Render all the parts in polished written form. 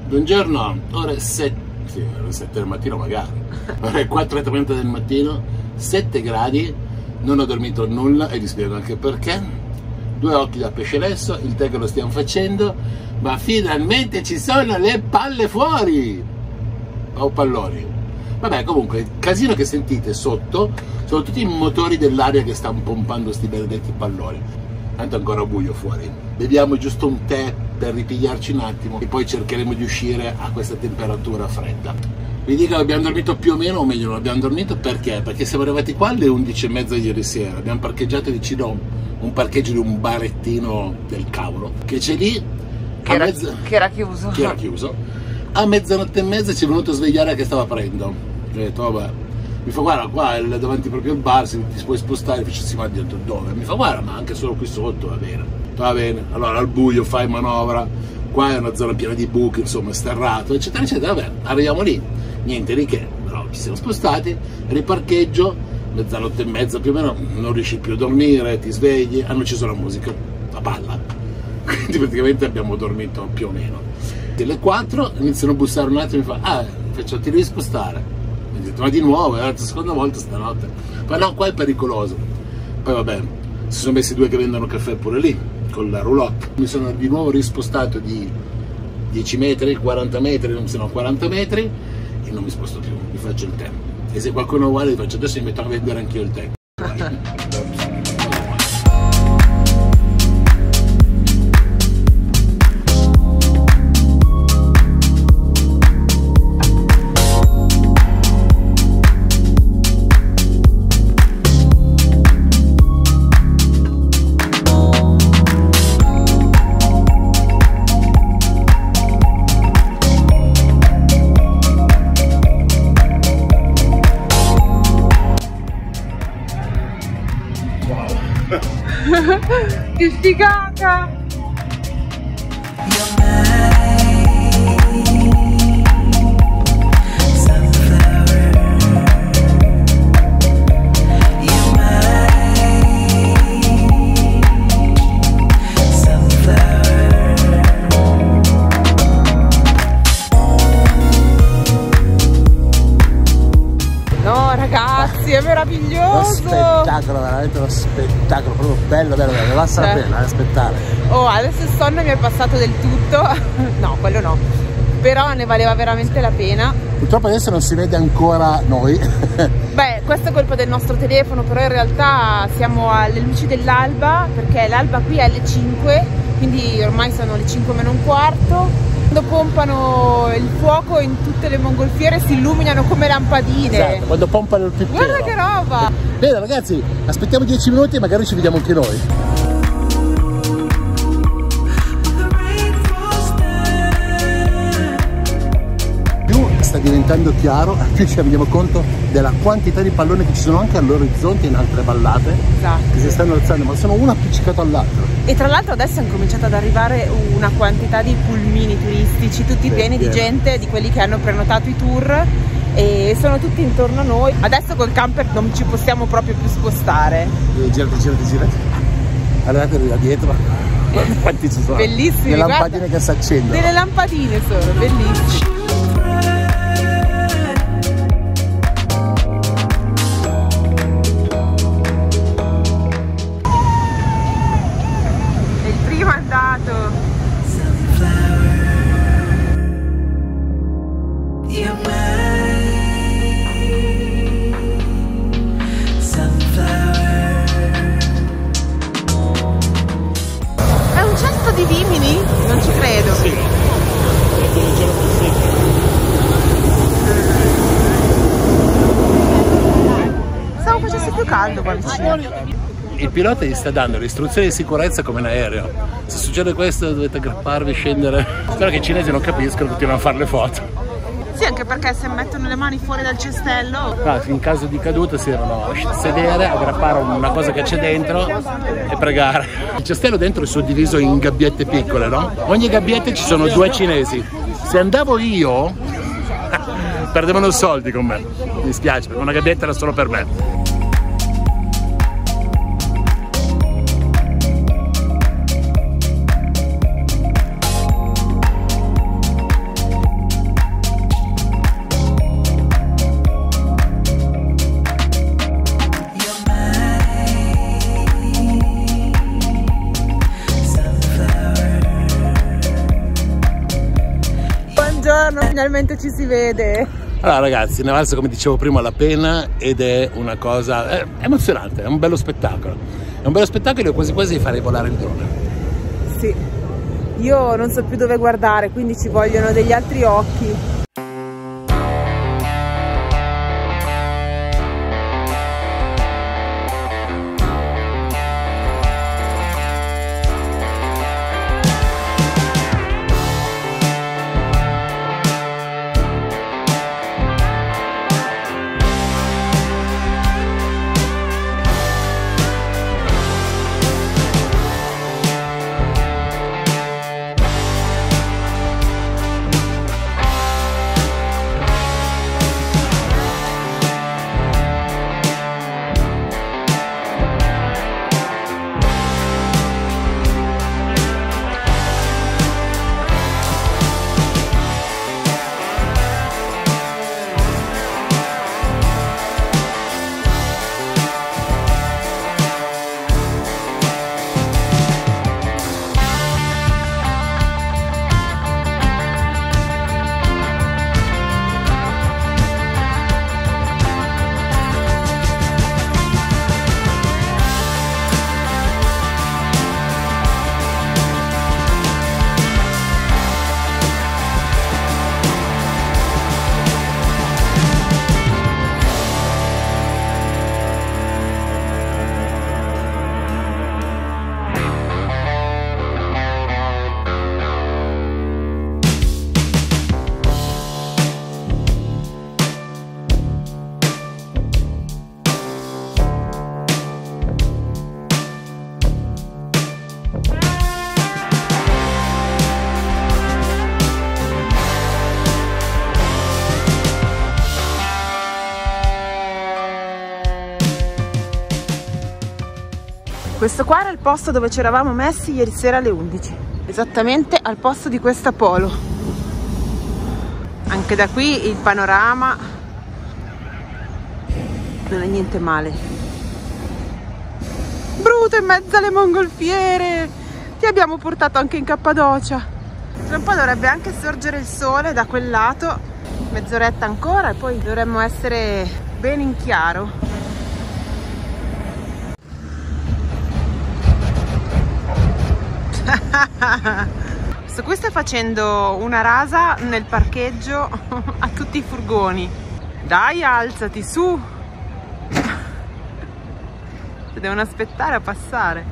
Buongiorno, ore 7, sì, ore 7 del mattino magari, ore 4:30 del mattino, 7 gradi, non ho dormito nulla e vi spiego anche perché. 2 occhi da pesce lesso, il tè che lo stiamo facendo, ma finalmente ci sono le palle fuori! O palloni. Vabbè, comunque, il casino che sentite sotto sono tutti i motori dell'aria che stanno pompando sti benedetti palloni. Tanto è ancora buio fuori. Beviamo giusto un tè per ripigliarci un attimo e poi cercheremo di uscire a questa temperatura fredda. Vi dico che abbiamo dormito più o meno, o meglio non abbiamo dormito perché? Perché siamo arrivati qua alle 11:30 ieri sera, abbiamo parcheggiato vicino un parcheggio di un barettino del cavolo che c'è lì, che era chiuso. A mezzanotte e mezza ci è venuto a svegliare che stava aprendo. Ho detto vabbè, mi fa guarda qua è davanti proprio al bar, se ti puoi spostare, faccio sì, ma dentro dove? Mi fa guarda ma anche solo qui sotto va bene, allora al buio fai manovra, qua è una zona piena di buchi, insomma sterrato eccetera eccetera, vabbè arriviamo lì, niente di che, però ci siamo spostati, riparcheggio, mezzanotte e mezza più o meno, non riesci più a dormire, ti svegli, hanno acceso la musica, la palla, quindi praticamente abbiamo dormito più o meno. Alle 4 iniziano a bussare un attimo e mi fa faccio ti devi spostare, mi ho detto ma di nuovo è la seconda volta stanotte, ma no qua è pericoloso, poi vabbè si sono messi 2 che vendono caffè pure lì con la roulotte, mi sono di nuovo rispostato di 10 metri, 40 metri, non sono 40 metri e non mi sposto più, mi faccio il tè e se qualcuno vuole gli faccio adesso mi metto a vendere anch'io il tè. Che figata! No ragazzi, è meraviglioso! Uno spettacolo, veramente uno spettacolo, proprio bello, ne basta la pena aspettare. Oh, adesso il sonno mi è passato del tutto, no, quello no, però ne valeva veramente la pena. Purtroppo adesso non si vede ancora noi. Beh, questo è colpa del nostro telefono, però in realtà siamo alle luci dell'alba, perché l'alba qui è alle 5, quindi ormai sono le 5 meno un quarto. Quando pompano il fuoco in tutte le mongolfiere si illuminano come lampadine. Esatto, quando pompano il pippero. Guarda che roba! Bene ragazzi, aspettiamo 10 minuti e magari ci vediamo anche noi. Più sta diventando chiaro, più ci rendiamo conto della quantità di palloni che ci sono anche all'orizzonte in altre vallate. Esatto. Che si stanno alzando, ma sono uno appiccicato all'altro. E tra l'altro adesso è cominciata ad arrivare una quantità di pulmini turistici, tutti pieni di gente, di quelli che hanno prenotato i tour e sono tutti intorno a noi. Adesso col camper non ci possiamo proprio più spostare. Girati. Guardate da dietro. Quanti ci sono? Bellissimi, le lampadine che si accendono. Delle lampadine sono, bellissime. È un cesto di vimini? Non ci credo. Sì. Stavo facendo più caldo qua vicino. Il pilota gli sta dando le istruzioni di sicurezza come in aereo. Se succede questo dovete aggrapparvi, scendere. Spero che i cinesi non capiscano, continuano a fare le foto. Sì, anche perché se mettono le mani fuori dal cestello... In caso di caduta si devono sedere, aggrappare una cosa che c'è dentro e pregare. Il cestello dentro è suddiviso in gabbiette piccole, no? Ogni gabbietta ci sono 2 cinesi. Se andavo io, perdevano soldi con me. Mi dispiace, perché una gabbietta era solo per me. finalmente ci si vede. Allora ragazzi, ne valsa, come dicevo prima, la pena, ed è una cosa emozionante, è un bello spettacolo. È un bello spettacolo e quasi quasi di fare volare il drone. Sì, io non so più dove guardare, quindi ci vogliono degli altri occhi. Questo qua era il posto dove ci eravamo messi ieri sera alle 11, esattamente al posto di questa polo. Anche da qui il panorama non è niente male. Bruto in mezzo alle mongolfiere, ti abbiamo portato anche in Cappadocia. Tra un po' dovrebbe anche sorgere il sole da quel lato, mezz'oretta ancora e poi dovremmo essere ben in chiaro. Questo qui sta facendo una rasa nel parcheggio a tutti i furgoni. Dai, alzati su. Devono aspettare a passare.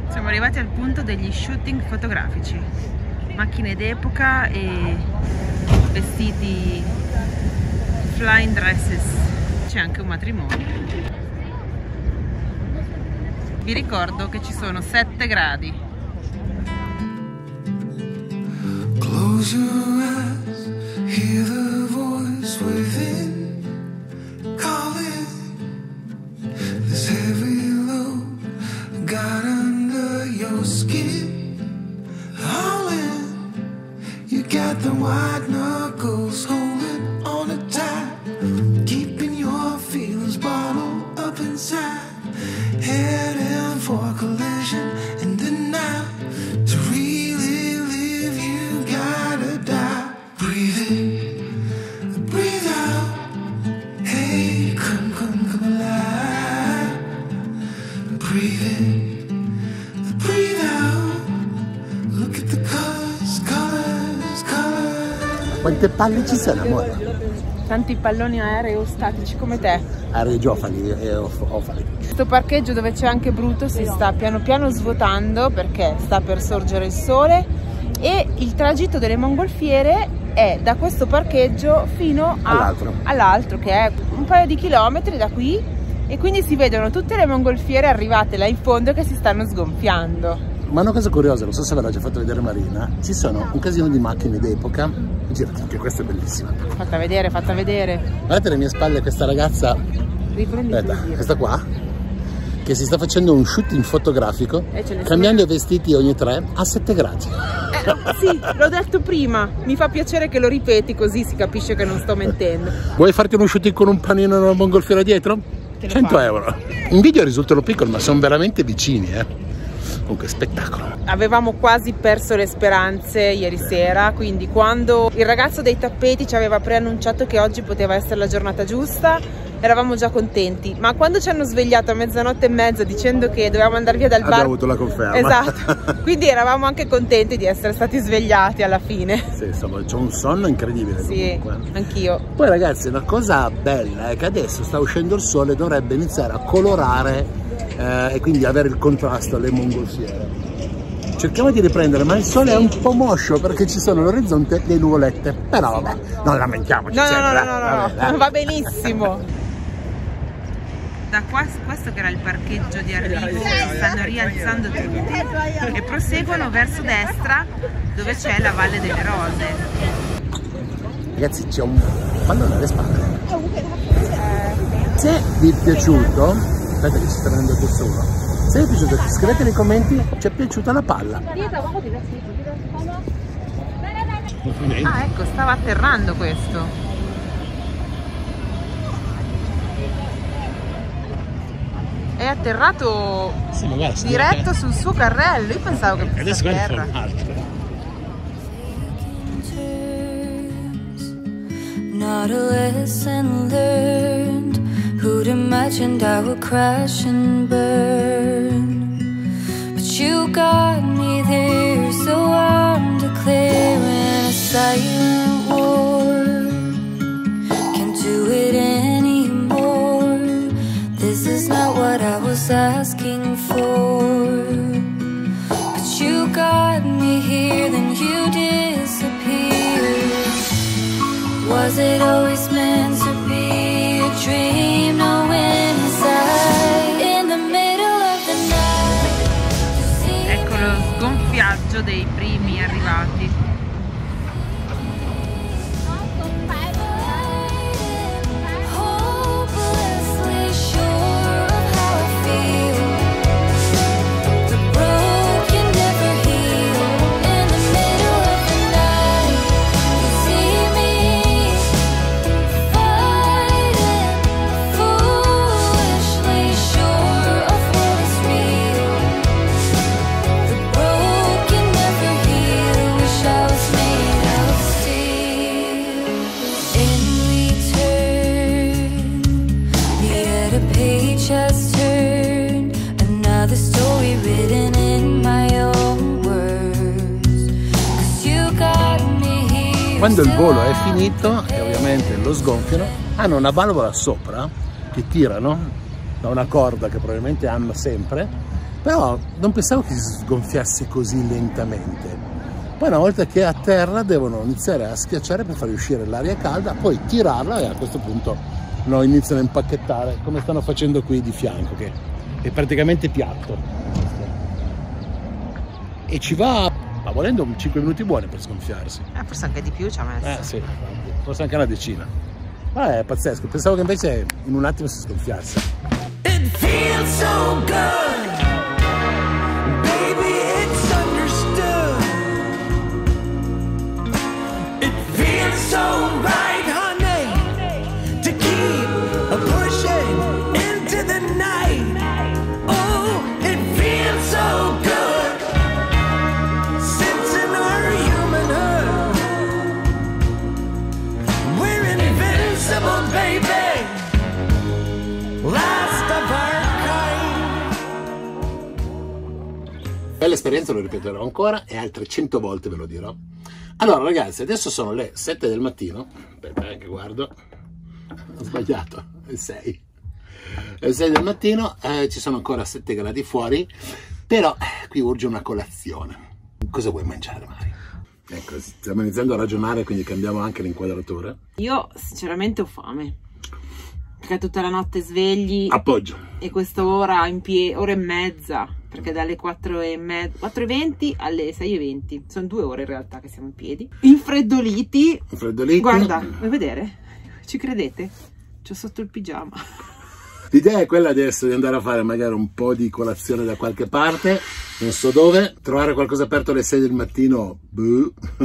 Siamo arrivati al punto degli shooting fotografici. Macchine d'epoca e vestiti flying dresses. C'è anche un matrimonio. Vi ricordo che ci sono 7 gradi. Close your eyes, hear the voice within calling. This heavy load got under your skin. Howling, you got the white knuckles holding on it tight, keeping your feelings bottled up inside. Heading for a collision and deny. To really live you gotta die. Breathe in, breathe out. Hey, come alive. Breathe in, breathe out. Look at the colors. Quante palle ci sono, amore? Tanti palloni aerostatici come te. Aerogiofali e ofali. Questo parcheggio dove c'è anche Bruto si sta piano piano svuotando perché sta per sorgere il sole e il tragitto delle mongolfiere è da questo parcheggio fino all'altro che è un paio di chilometri da qui, e quindi si vedono tutte le mongolfiere arrivate là in fondo che si stanno sgonfiando. Ma una cosa curiosa, non so se ve l'ha già fatto vedere Marina, ci sono un casino di macchine d'epoca. Girati, anche questa è bellissima. Fatta vedere, fatta vedere. Guardate alle mie spalle questa ragazza, aspetta, questa qua, che si sta facendo un shooting fotografico, cambiando i vestiti ogni 3 a 7 gradi. Sì, l'ho detto prima, mi fa piacere che lo ripeti così si capisce che non sto mentendo. Vuoi farti uno shooting con un panino e una mongolfiera dietro? 100 euro. In video risultano piccoli ma sono veramente vicini, Comunque spettacolo. Avevamo quasi perso le speranze ieri sera, quindi quando il ragazzo dei tappeti ci aveva preannunciato che oggi poteva essere la giornata giusta, eravamo già contenti, ma quando ci hanno svegliato a 00:30 dicendo che dovevamo andare via dal bar, abbiamo avuto la conferma. Esatto, quindi eravamo anche contenti di essere stati svegliati alla fine. Sì, insomma, c'ho un sonno incredibile. Sì, comunque. anch'io. Poi ragazzi, una cosa bella è che adesso sta uscendo il sole, dovrebbe iniziare a colorare e quindi avere il contrasto alle mongolfiere. Cerchiamo di riprendere, ma il sole è un po' moscio perché ci sono all'orizzonte le nuvolette, però vabbè, non lamentiamoci. No, sempre, no, va benissimo. Da qua, questo che era il parcheggio di arrivo, si stanno rialzando tutti e proseguono verso destra dove c'è la Valle delle Rose. Ragazzi, c'è un pallone alle spalle. Se vi è piaciuto, aspetta che ci sta venendo questo uno, se vi è piaciuto scrivete nei commenti, ci è piaciuta la palla. Ah, ecco, stava atterrando questo. È atterrato diretto sul suo carrello, io pensavo che fosse adesso a terra. Not a lesson learned. Who'd imagined I would crash and burn? But you got me there, so I'm declaring a silent war. Can't do it anymore. This is not what I was asking for. But you got me here, then you disappeared. Was it always meant to be a dream? No inside in the middle of the night. Ecco lo sgonfiaggio dei primi arrivati. Hopelessly sure of how I feel. The broken never heal. In the middle of the night, you see me fighting, foolishly sure of what is real. The broken never heal. Wish I was made of steel. In return, yet a page has turned, another story written in my own words. 'Cause you got me here. Quando il volo è finito e ovviamente lo sgonfiano, hanno una valvola sopra che tirano da una corda che probabilmente hanno sempre, però non pensavo che si sgonfiasse così lentamente. Poi una volta che è a terra devono iniziare a schiacciare per far uscire l'aria calda, poi tirarla e a questo punto no, iniziano a impacchettare come stanno facendo qui di fianco, che è praticamente piatto. E ci va, ma volendo, 5 minuti buoni per sgonfiarsi. Forse anche di più ci ha messo. Sì, forse anche una decina. Ma è pazzesco, pensavo che invece in un attimo si sgonfiasse. It feels so good, baby, it's understood. It feels so right, honey, to keep pushing into the night. Oh, it feels so good, sensing our humanhood. We're invincible, baby. Last of our kind. Bella esperienza, lo ripeterò ancora e altre 100 volte ve lo dirò. Allora ragazzi, adesso sono le 7 del mattino. Aspetta che guardo. Ho sbagliato, è 6. È le 6 del mattino, ci sono ancora 7 gradi fuori, però qui urge una colazione. Cosa vuoi mangiare, Mari? Ecco, stiamo iniziando a ragionare, quindi cambiamo anche l'inquadratura. Io sinceramente ho fame. Perché tutta la notte svegli. Appoggio. E quest'ora ora e mezza, perché dalle 4:20 alle 6:20, sono 2 ore in realtà che siamo in piedi, infreddoliti. Guarda, vuoi vedere? Ci credete? C'ho sotto il pigiama. L'idea è quella adesso di andare a fare magari un po' di colazione da qualche parte, non so dove, trovare qualcosa aperto alle 6 del mattino,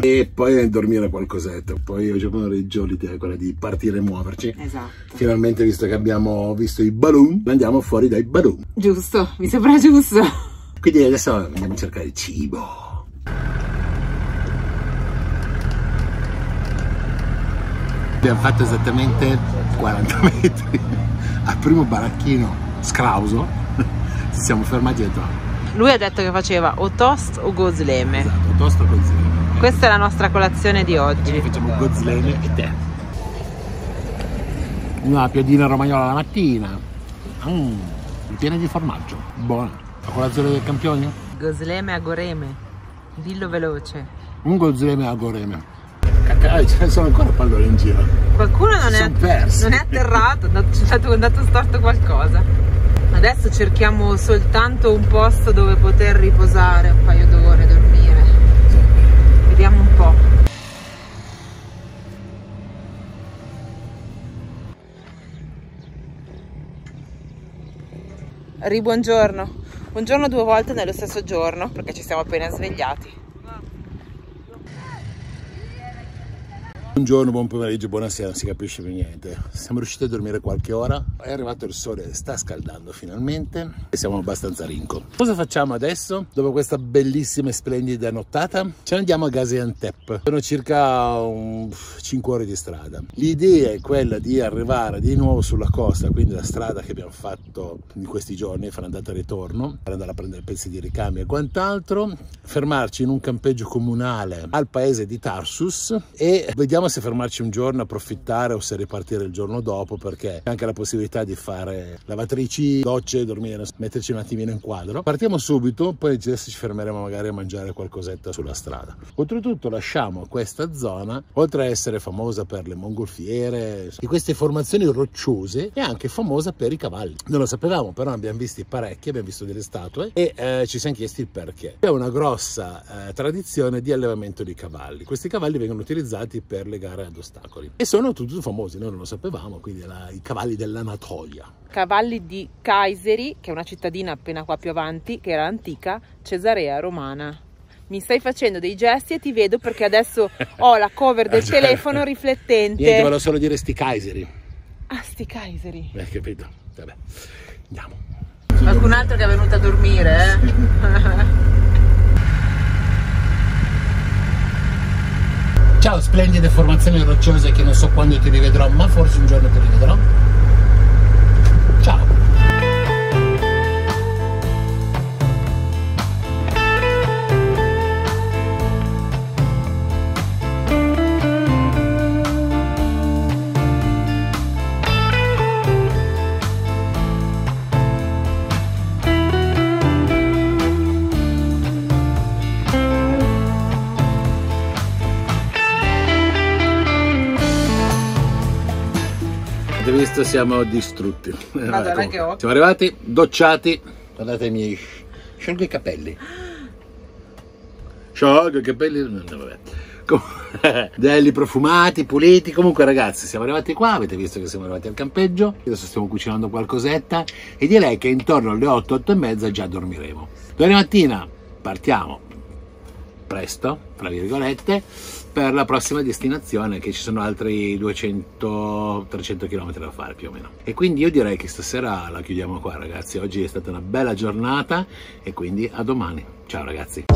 e poi dormire qualcosetto. Poi oggi pomeriggio l'idea è quella di partire e muoverci. Esatto. Finalmente, visto che abbiamo visto i balloon, andiamo fuori dai balloon. Giusto, mi sembra giusto. Quindi adesso andiamo a cercare il cibo. Abbiamo fatto esattamente 40 metri al primo baracchino scrauso, ci siamo fermati e detto Lui ha detto che faceva o toast o gozleme. esatto, toast o gozleme. Questa è la nostra colazione di oggi. Facciamo gozleme e tè. Una piadina romagnola la mattina, piena di formaggio, buona. La colazione del campione? Gozleme a goreme. Dillo veloce. Un gozleme a goreme. Cacca, ce ne sono ancora pallone in giro. Qualcuno non è atterrato, ci è andato storto qualcosa. Adesso cerchiamo soltanto un posto dove poter riposare un paio d'ore, dormire. Vediamo un po'. Buongiorno. Buongiorno 2 volte nello stesso giorno perché ci siamo appena svegliati. Buongiorno, buon pomeriggio, buonasera, non si capisce più niente. Siamo riusciti a dormire qualche ora, è arrivato il sole, sta scaldando finalmente e siamo abbastanza rinco. Cosa facciamo adesso? Dopo questa bellissima e splendida nottata, ce ne andiamo a Gaziantep. Sono circa 5 ore di strada. L'idea è quella di arrivare di nuovo sulla costa, quindi la strada che abbiamo fatto in questi giorni, fare andata e ritorno, per andare a prendere pezzi di ricambio e quant'altro, fermarci in un campeggio comunale al paese di Tarsus e vediamo se fermarci un giorno, approfittare o se ripartire il giorno dopo, perché c'è anche la possibilità di fare lavatrici, docce, dormire, metterci un attimino in quadro. Partiamo subito, poi adesso ci fermeremo magari a mangiare qualcosetta sulla strada. Oltretutto lasciamo questa zona, oltre a essere famosa per le mongolfiere, di queste formazioni rocciose, è anche famosa per i cavalli. Non lo sapevamo, però ne abbiamo visti parecchi, abbiamo visto delle statue e ci siamo chiesti il perché. C'è una grossa tradizione di allevamento di cavalli. Questi cavalli vengono utilizzati per le gare ad ostacoli e sono tutti famosi, noi non lo sapevamo, quindi i cavalli dell'Anatolia. Cavalli di Kayseri, che è una cittadina appena qua più avanti, che era antica Cesarea Romana. Mi stai facendo dei gesti e ti vedo perché adesso ho la cover del telefono riflettente. Niente, volevo solo dire sti Kayseri. Ah, sti Kayseri. Capito? Vabbè, andiamo. Qualcun altro che è venuto a dormire, Ciao, splendide formazioni rocciose che non so quando ti rivedrò, ma forse un giorno ti rivedrò. Ciao. Avete visto, siamo distrutti. Madonna, che occhio. Siamo arrivati, docciati. Guardate i miei. Sciolgo i capelli. Sciolgo i capelli. Vabbè. Belli profumati, puliti. Comunque ragazzi, siamo arrivati qua, avete visto che siamo arrivati al campeggio. Adesso stiamo cucinando qualcosetta e direi che intorno alle 8, 8 e mezza già dormiremo. Domani mattina partiamo presto, tra virgolette, per la prossima destinazione, che ci sono altri 200-300 km da fare più o meno. E quindi io direi che stasera la chiudiamo qua ragazzi. Oggi è stata una bella giornata e quindi a domani. Ciao ragazzi.